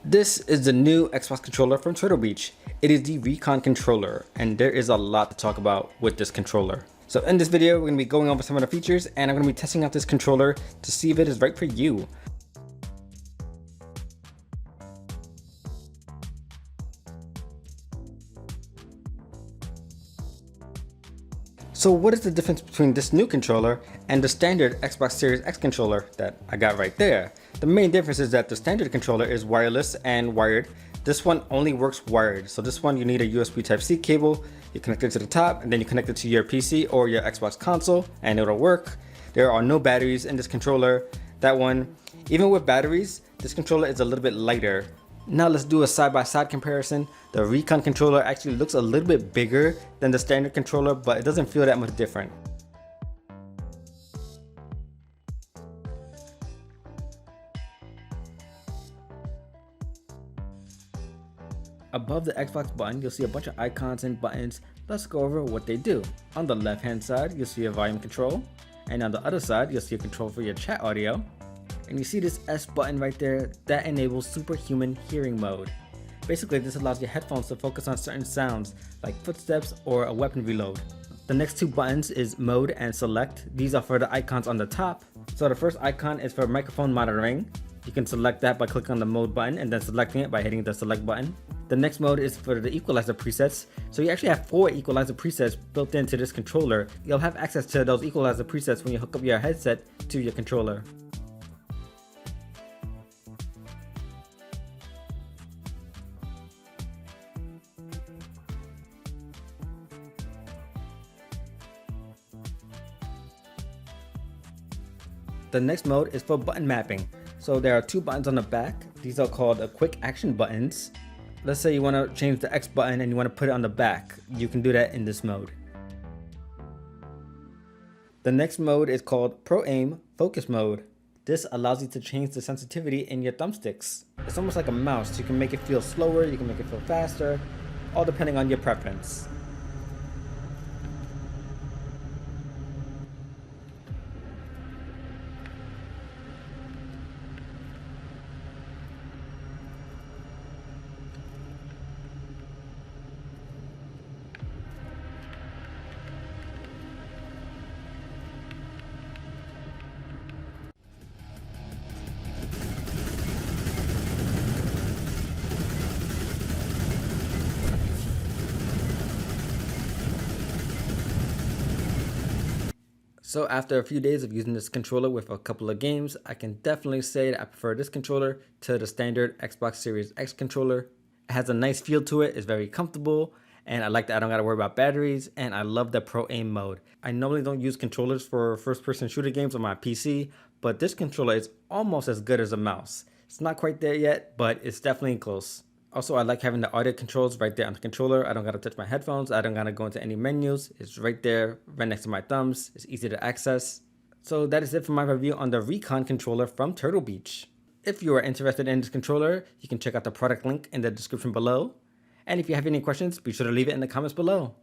This is the new Xbox controller from Turtle Beach. It is the Recon controller, and there is a lot to talk about with this controller. So in this video, we're going to be going over some of the features, and I'm going to be testing out this controller to see if it is right for you. So what is the difference between this new controller and the standard Xbox Series X controller that I got right there? The main difference is that the standard controller is wireless and wired. This one only works wired. So this one you need a USB Type-C cable, you connect it to the top, and then you connect it to your PC or your Xbox console and it'll work. There are no batteries in this controller. That one, even with batteries, this controller is a little bit lighter. Now let's do a side-by-side comparison. The Recon controller actually looks a little bit bigger than the standard controller, but it doesn't feel that much different. Above the Xbox button, you'll see a bunch of icons and buttons. Let's go over what they do. On the left-hand side, you'll see a volume control, and on the other side, you'll see a control for your chat audio. And you see this S button right there, that enables superhuman hearing mode. Basically, this allows your headphones to focus on certain sounds, like footsteps or a weapon reload. The next two buttons is mode and select. These are for the icons on the top. So the first icon is for microphone monitoring. You can select that by clicking on the mode button and then selecting it by hitting the select button. The next mode is for the equalizer presets. So you actually have 4 equalizer presets built into this controller. You'll have access to those equalizer presets when you hook up your headset to your controller. The next mode is for button mapping. So there are 2 buttons on the back. These are called quick action buttons. Let's say you want to change the X button and you want to put it on the back. You can do that in this mode. The next mode is called Pro Aim Focus Mode. This allows you to change the sensitivity in your thumbsticks. It's almost like a mouse. You can make it feel slower, you can make it feel faster, all depending on your preference. So after a few days of using this controller with a couple of games, I can definitely say that I prefer this controller to the standard Xbox Series X controller. It has a nice feel to it, it's very comfortable, and I like that I don't gotta worry about batteries, and I love the Pro Aim mode. I normally don't use controllers for first-person shooter games on my PC, but this controller is almost as good as a mouse. It's not quite there yet, but it's definitely close. Also, I like having the audio controls right there on the controller. I don't gotta touch my headphones. I don't gotta go into any menus. It's right there, right next to my thumbs. It's easy to access. So that is it for my review on the Recon controller from Turtle Beach. If you are interested in this controller, you can check out the product link in the description below. And if you have any questions, be sure to leave it in the comments below.